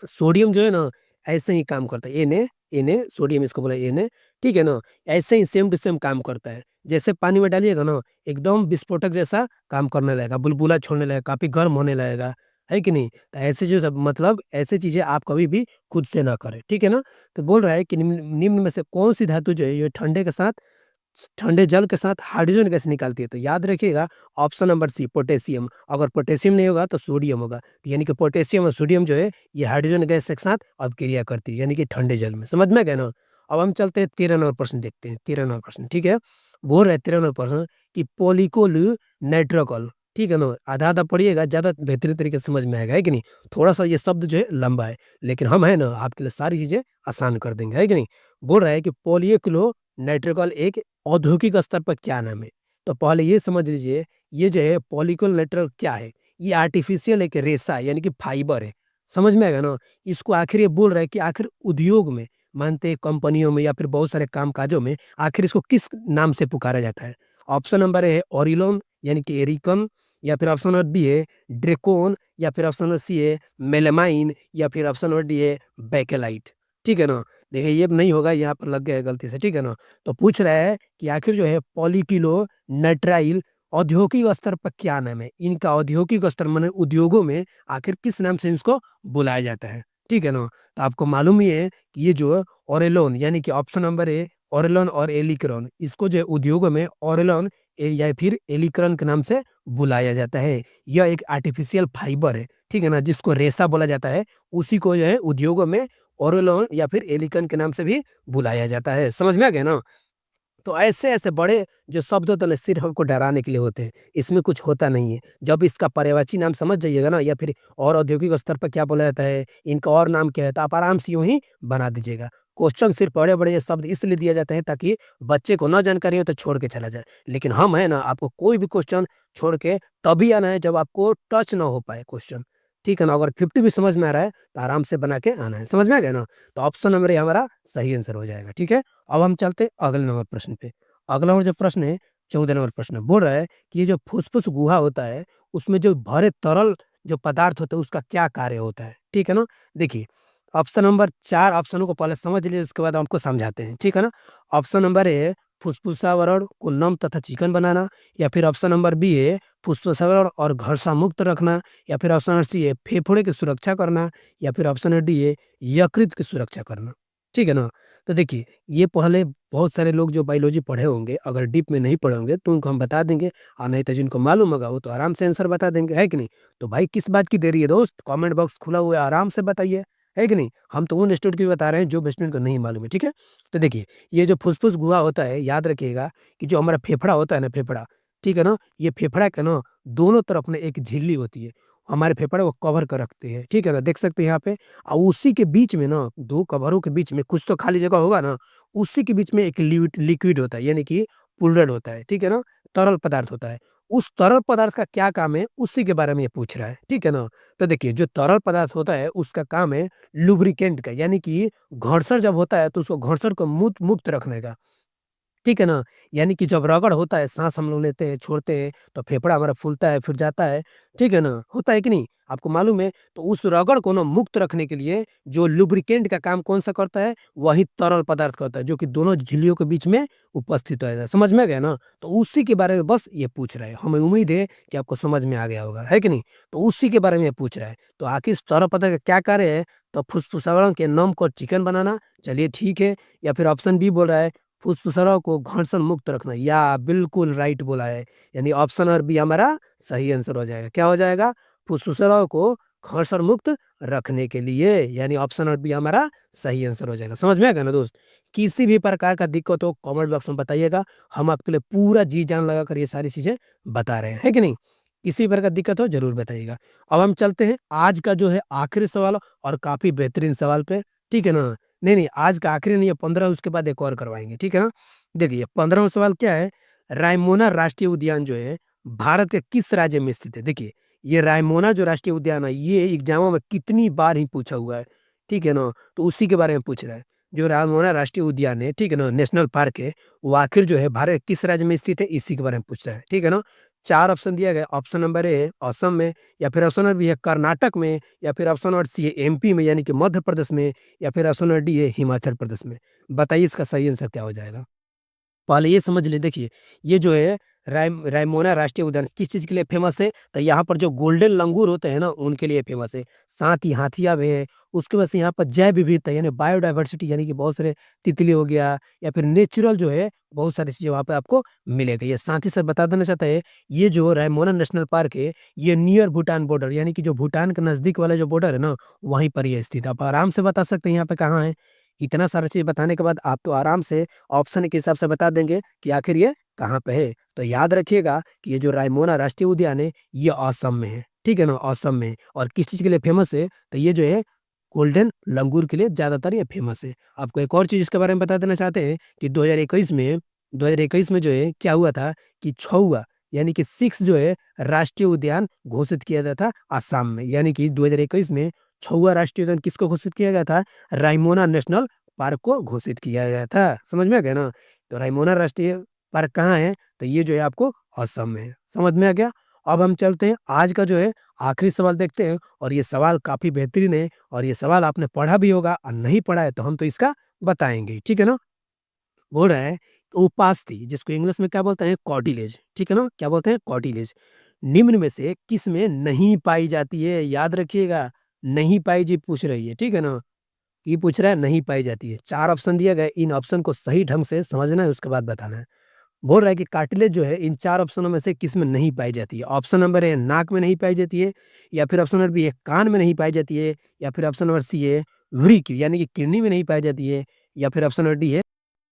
सोडियम जो है ना, ऐसे ही काम करता है। Na सोडियम इसको बोला Na, ठीक है ना? ऐसे ही सेम टू सेम काम करता है। जैसे पानी में डालिएगा ना, एकदम विस्फोटक जैसा काम करने लगेगा, बुलबुला छोड़ने लगेगा, काफ़ी गर्म होने लगेगा, है कि नहीं? तो ऐसे जो सब मतलब ऐसी चीज़ें आप कभी भी खुद से ना करें, ठीक है ना? तो बोल रहा है कि निम्न निम्न में से कौन-सी धातु जो है, ये ठंडे जल के साथ हाइड्रोजन गैस निकालती है? तो याद रखिएगा ऑप्शन नंबर सी पोटेशियम। अगर पोटेशियम नहीं होगा तो सोडियम होगा। यानी कि पोटेशियम और सोडियम जो है ये हाइड्रोजन गैस के साथ अभिक्रिया करती है, यानी कि ठंडे जल में। समझ में गए ना? अब हम चलते हैं 13 नंबर प्रश्न देखते हैं। 13 नंबर प्रश्न, ठीक है? बोल रहे हैं 13 नंबर प्रश्न कि पॉलीक्लोर नाइट्रोकॉल, ठीक है ना? आधा-आधा पढ़िएगा, ज़्यादा बेहतरीन तरीके से समझ में आएगा, है कि नहीं? थोड़ा-सा ये शब्द जो है लंबा है, लेकिन हम है ना आपके लिए सारी चीज़ें आसान कर देंगे, है कि नहीं? बोल रहा है कि पॉलीक्लोर नाइट्रोकॉल एक औद्योगिक स्तर पर क्या नाम है? तो पहले ये समझ लीजिए, ये जो है पॉलीक्लोर क्या है? ये आर्टिफ़िशियल एक रेशा है, यानी कि फाइबर है। समझ में आएगा ना? इसको आखिर ये बोल रहा है कि आखिर उद्योग में, मानते हैं कंपनियों में या फिर बहुत सारे काम-काजों में, आखिर इसको किस नाम से पुकारा जाता है? ऑप्शन नंबर ए है ओरिलॉन, यानी कि एरिकन, या फिर ऑप्शन नंबर बी है ड्रेकोन, या फिर ऑप्शन नंबर सी है मेलामाइन, या फिर ऑप्शन नंबर डी है बेकेलाइट। ठीक है ना? देखिए ये नहीं होगा, यहाँ पर लग गया है गलती से, ठीक है ना? तो पूछ रहा है कि आखिर जो है पॉलीकिलो नाइट्राइल औद्योगिक स्तर पर क्या नाम है? इनका औद्योगिक स्तर माने उद्योगों में आखिर किस नाम से इसको बुलाया जाता है? ठीक है ना? तो आपको मालूम ही है कि ये जो ओरेलोन, यानी कि ऑप्शन नंबर ए ओरेलोन और एलिक्रॉन, इसको जो है उद्योगों में ओरेलोन या फिर एलिक्रॉन के नाम से बुलाया जाता है। यह एक आर्टिफिशियल फाइबर है, ठीक है ना? जिसको रेशा बोला जाता है, उसी को जो है उद्योगों में ओरेलोन या फिर एलिकन के नाम से भी बुलाया जाता है। समझ में आ गया ना? तो ऐसे-ऐसे बड़े जो शब्द होते हैं ना, सिर्फ़ हमको डराने के लिए होते हैं, इसमें कुछ होता नहीं है। जब इसका पर्यायवाची नाम समझ जाइएगा ना, या फिर और औद्योगिक स्तर पर क्या बोला जाता है, इनका और नाम क्या है, तो आप आराम से यूँ ही बना दीजिएगा। क्वेश्चन सिर्फ़ बड़े-बड़े ये शब्द इसलिए दिए जाते हैं ताकि बच्चे को ना जानकारी हो तो छोड़ के चला जाए। लेकिन हम हैं ना, आपको कोई भी क्वेश्चन छोड़ के तभी आना है जब आपको टच ना हो पाए क्वेश्चन। ठीक है ना? अगर 50 भी समझ में आ रहा है, तो आराम से बना के आना है। समझ में आ गया ना? तो ऑप्शन नंबर ए हमारा सही आंसर हो जाएगा, ठीक है? अब हम चलते हैं अगले नंबर प्रश्न पे। अगला और जो प्रश्न है, 14 नंबर प्रश्न बोल रहा है कि ये जो फुसफुस गुहा होता है, उसमें जो भरे तरल जो पदार्थ होता है, उसका क्या कार्य होता है? ठीक है ना? देखिए, ऑप्शन नंबर 4 ऑप्शनों को पहले समझ लीजिए, उसके बाद हमको समझाते हैं, ठीक है ना? ऑप्शन नंबर ए, फुसफुसावरण को नम तथा चिकन बनाना, या फिर ऑप्शन नंबर बी है, फुसफुसावरण और घर्षण मुक्त रखना, या फिर ऑप्शन नंबर सी है, फेफड़े की सुरक्षा करना, या फिर ऑप्शन नंबर डी है, यकृत की सुरक्षा करना। ठीक है ना? तो देखिए, ये पहले बहुत सारे लोग जो बायोलॉजी पढ़े होंगे, अगर डीप में नहीं पढ़े होंगे, तो उनको हम बता देंगे, और नहीं तो जिनको मालूम होगा, वो तो आराम से आंसर बता देंगे, है कि नहीं? तो भाई किस बात की देरी है दोस्त? कमेंट बॉक्स खुला हुआ है, आराम से बताइए, है कि नहीं? हम तो उन स्टूडेंट की बता रहे हैं, जो स्टूडेंट को नहीं मालूम है, ठीक है? तो देखिए, ये जो फुसफुस गुहा होता है, याद रखिएगा कि जो हमारा फेफड़ा होता है ना, फेफड़ा, ठीक है ना? ये फेफड़ा का ना दोनों तरफ में एक झिल्ली होती है, हमारे फेफड़े को कवर कर रखती है, ठीक है ना? देख सकते हैं यहाँ पे, और उसी के बीच में ना, 2 कवरों के बीच में कुछ तो खाली जगह होगा ना, उसी के बीच में एक लिक्विड होता है, यानी कि फ्लूइड होता है, ठीक है ना? तरल पदार्थ होता है। उस तरल पदार्थ का क्या काम है, उसी के बारे में ये पूछ रहा है, ठीक है ना? तो देखिए, जो तरल पदार्थ होता है, उसका काम है लुब्रिकेंट का, यानी कि घर्षण जब होता है, तो उसको घर्षण को मुक्त रखने का। ठीक है ना? यानी कि जब रगड़ होता है, साँस हम लोग लेते हैं, छोड़ते हैं, तो फेफड़ा हमारा फूलता है, फिर जाता है, ठीक है ना? होता है कि नहीं? आपको मालूम है? तो उस रगड़ को ना मुक्त रखने के लिए जो लुब्रिकेंट का काम कौन-सा करता है? वही तरल पदार्थ करता है, जो कि दोनों झिल्लियों के बीच में उपस्थित रहता है। समझ में आ गया ना? तो उसी के बारे में बस ये पूछ रहा है। हमें उम्मीद है कि आपको समझ में आ गया होगा, है कि नहीं? तो उसी के बारे में ये पूछ रहा है। तो आखिर इस तरल पदार्थ का क्या कार्य है? तो फुसफुसावरण के नम को चिकन बनाना, चलिए ठीक है, या फिर ऑप्शन बी बोल रहा है फुसफुसारों को घर्षण मुक्त रखना, या बिल्कुल राइट बोला है। यानी ऑप्शन और बी हमारा सही आंसर हो जाएगा। क्या हो जाएगा? फुसफुसारों को घर्षण मुक्त रखने के लिए, यानी ऑप्शन और बी हमारा सही आंसर हो जाएगा। समझ में आ गया ना दोस्त? किसी भी प्रकार का दिक्कत हो, कमेंट बॉक्स में बताइएगा। हम आपके लिए पूरा जी जान लगाकर ये सारी चीज़ें बता रहे हैं, है कि नहीं? किसी प्रकार का दिक्कत हो ज़रूर बताइएगा। अब हम चलते हैं आज का जो है आखिरी सवाल, और काफ़ी बेहतरीन सवाल पे, ठीक है ना? नहीं, आज का आखिरी नहीं है, 15 उसके बाद एक और करवाएँगे, ठीक है ना? देखिए, 15वां सवाल क्या है? रायमोना राष्ट्रीय उद्यान जो है, भारत के किस राज्य में स्थित है? देखिए, ये रायमोना जो राष्ट्रीय उद्यान है, ये एग्ज़ामों में कितनी बार ही पूछा हुआ है, ठीक है ना? तो उसी के बारे में पूछ रहा है। जो रायमोना राष्ट्रीय उद्यान है, ठीक है ना? नेशनल पार्क है, वो आखिर जो है भारत के किस राज्य में स्थित है? इसी के बारे में पूछ रहा है, ठीक है ना? 4 ऑप्शन दिया गया है। ऑप्शन नंबर ए है असम में, या फिर ऑप्शन नंबर बी है कर्नाटक में, या फिर ऑप्शन नंबर सी है एमपी में, यानी कि मध्य प्रदेश में, या फिर ऑप्शन नंबर डी है हिमाचल प्रदेश में। बताइए इसका सही आंसर क्या हो जाएगा? पहले ये समझ लें, देखिए, ये जो है रायमोना राष्ट्रीय उद्यान किस चीज़ के लिए फ़ेमस है? तो यहाँ पर जो गोल्डन लंगूर होते हैं ना, उनके लिए फ़ेमस है। साथ ही हाथियाँ भी हैं, उसकी वजह से यहाँ पर जैव विविधता यानी बायोडायवर्सिटी, यानी कि बहुत सारे तितली हो गया, या फिर नेचुरल जो है बहुत सारी चीज़ें वहाँ पे आपको मिलेगी। ये साथ ही साथ बता देना चाहता है, ये जो रायमोना नेशनल पार्क है, ये नियर भूटान बॉर्डर, यानी कि जो भूटान के नज़दीक वाला जो बॉर्डर है ना, वहीं पर ये स्थित है। आप आराम से बता सकते हैं यहाँ पे कहाँ है। इतना सारा चीज़ बताने के बाद आप तो आराम से ऑप्शन के हिसाब से बता देंगे कि आखिर ये कहाँ पे है। तो याद रखिएगा कि ये जो रायमोना राष्ट्रीय उद्यान है, ये असम में है। ठीक है ना? असम में। और किस चीज़ के लिए फ़ेमस है? तो ये जो है गोल्डन लंगूर के लिए ज़्यादातर ये फ़ेमस है। आपको एक और चीज़ इसके बारे में बता देना चाहते हैं कि 2021 में जो है क्या हुआ था कि छौवा, यानी कि 6 जो है राष्ट्रीय उद्यान घोषित किया गया था असम में। यानी कि 2021 में छौवा राष्ट्रीय उद्यान किसको घोषित किया गया था? रायमोना नेशनल पार्क को घोषित किया गया था। समझ में आ गया ना? तो रायमोना राष्ट्रीय पार्क कहाँ है? तो ये जो है आपको असम में है। समझ में आ गया? अब हम चलते हैं आज का जो है आखिरी सवाल देखते हैं, और ये सवाल काफ़ी बेहतरीन है, और ये सवाल आपने पढ़ा भी होगा, और नहीं पढ़ा है तो हम तो इसका बताएँगे ही। ठीक है ना? बोल रहा है उपास्थि, जिसको इंग्लिश में क्या बोलते हैं? कॉर्टिलेज। ठीक है ना? क्या बोलते हैं? कॉर्टिलेज। निम्न में से किस में नहीं पाई जाती है? याद रखिएगा, नहीं पाई जी पूछ रही है। ठीक है ना? ये पूछ रहा है नहीं पाई जाती है। 4 ऑप्शन दिए गए, इन ऑप्शन को सही ढंग से समझना है, उसके बाद बताना है। बोल रहा है कि कार्टिलेज जो है इन 4 ऑप्शनों में से किस में नहीं पाई जाती है? ऑप्शन नंबर ए नाक में नहीं पाई जाती है, या फिर ऑप्शन नंबर बी है कान में नहीं पाई जाती है, या फिर ऑप्शन नंबर सी है वृक्क यानी कि किडनी में नहीं पाई जाती है, या फिर ऑप्शन नंबर डी है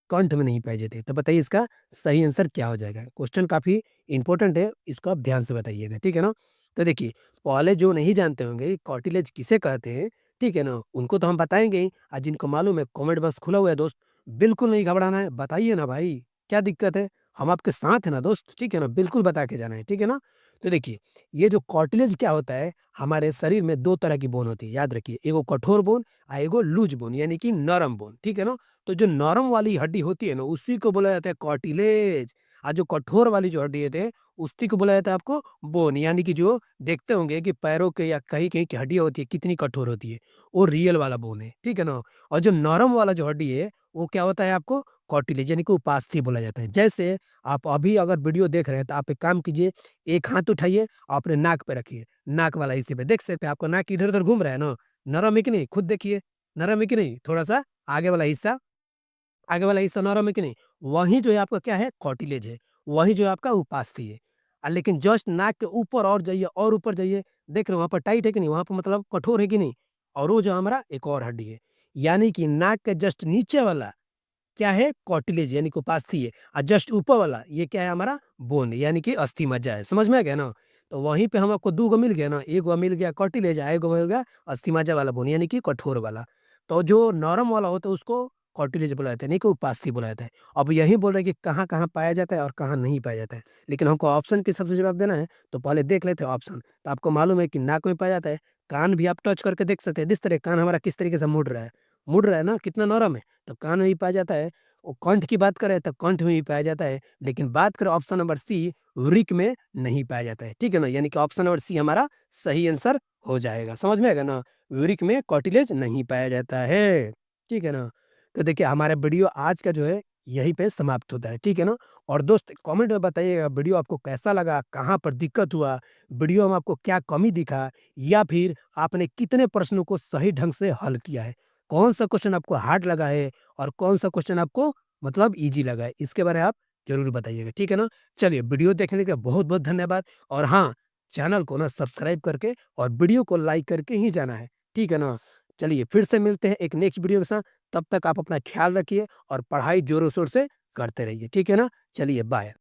कंठ में नहीं पाई जाती है। तो बताइए इसका सही आंसर क्या हो जाएगा? क्वेश्चन काफ़ी इंपॉर्टेंट है, इसको आप ध्यान से बताइएगा, ठीक है ना? तो देखिए, पहले जो नहीं जानते होंगे कार्टिलेज किसे कहते हैं, ठीक है ना? उनको तो हम बताएँगे ही, और जिनको मालूम है कमेंट बॉक्स खुला हुआ है दोस्त, बिल्कुल नहीं घबराना है, बताइए ना भाई, क्या दिक्कत है? हम आपके साथ हैं ना दोस्त, ठीक है ना? बिल्कुल बता के जाना है, ठीक है ना? तो देखिए, ये जो कार्टिलेज क्या होता है, हमारे शरीर में 2 तरह की बोन होती है, याद रखिए। एगो कठोर बोन एगो लूज़ बोन यानी कि नरम बोन, ठीक है ना? तो जो नरम वाली हड्डी होती है ना, उसी को बोला जाता है कार्टिलेज। जो कठोर वाली जो हड्डी होती है, उसी को बोला जाता है आपको बोन, यानी कि जो देखते होंगे कि पैरों के या कहीं-कहीं की हड्डियाँ होती है, कितनी कठोर होती है, वो रियल वाला बोन है, ठीक है ना? और जो नरम वाला जो हड्डी है, वो क्या होता है आपको कार्टिलेज यानी कि उपास्थि बोला जाता है। जैसे आप अभी अगर वीडियो देख रहे हैं, तो आप एक काम कीजिए, एक हाथ उठाइए और अपने नाक पे रखिए, नाक वाला हिस्से पे। देख सकते हैं आपका नाक इधर-उधर घूम रहा है ना? नरम है कि नहीं? खुद देखिए, नरम है कि नहीं? थोड़ा-सा आगे वाला हिस्सा नरम है कि नहीं? वही जो है आपका क्या है? कार्टिलेज है। वही जो है आपका उपास्थि है। लेकिन जस्ट नाक के ऊपर और जाइए और ऊपर जाइए, देख रहे हो वहाँ पर टाइट है कि नहीं? वहाँ पे मतलब कठोर है कि नहीं? और वो जो हमारा एक और हड्डी है। यानी कि नाक के जस्ट नीचे वाला क्या है? कार्टिलेज यानी कि उपास्थि है। जस्ट ऊपर वाला ये क्या है हमारा? बोन यानी कि अस्थि मज्जा है। समझ में आ गया ना? तो वहीं पे हम आपको 2 गो मिल गया ना, एगो मिल गया कार्टिलेज एगो मिल गया अस्थि मज्जा वाला बोन यानी कि कठोर वाला। तो जो नरम वाला होता है उसको कार्टिलेज बोला जाता है, नहीं कि उपास्थि बोला जाता है। अब यही बोल रहे हैं कि कहाँ-कहाँ पाया जाता है और कहाँ नहीं पाया जाता है। लेकिन हमको ऑप्शन के हिसाब से जवाब देना है, तो पहले देख लेते हैं ऑप्शन। तो आपको मालूम है कि नाक में पाया जाता है, कान भी आप टच करके देख सकते हैं। जिस तरह कान हमारा किस तरीके से मुड़ रहा है ना, कितना नरम है, तो कान में भी पाया जाता है। और कंठ की बात करें तो कंठ में भी पाया जाता है, लेकिन बात करें ऑप्शन नंबर सी, वृक्क में नहीं पाया जाता है, ठीक है ना? यानी कि ऑप्शन नंबर सी हमारा सही आंसर हो जाएगा, समझ में आएगा ना? वृक्क में कार्टिलेज नहीं पाया जाता है, ठीक है ना? तो देखिए हमारा वीडियो आज का जो है यहीं पे समाप्त होता है, ठीक है ना? और दोस्त कमेंट में बताइएगा वीडियो आपको कैसा लगा, कहाँ पर दिक्कत हुआ, वीडियो में आपको क्या कमी दिखा या फिर आपने कितने प्रश्नों को सही ढंग से हल किया है? कौन-सा क्वेश्चन आपको हार्ड लगा है और कौन-सा क्वेश्चन आपको मतलब ईज़ी लगा है, इसके बारे में आप ज़रूर बताइएगा, ठीक है ना? चलिए वीडियो देखने के लिए बहुत-बहुत धन्यवाद और हाँ, चैनल को ना सब्सक्राइब करके और वीडियो को लाइक करके ही जाना है, ठीक है ना? चलिए फिर से मिलते हैं एक नेक्स्ट वीडियो के साथ, तब तक आप अपना ख़्याल रखिए और पढ़ाई ज़ोरों-शोर से करते रहिए, ठीक है ना? चलिए बाय।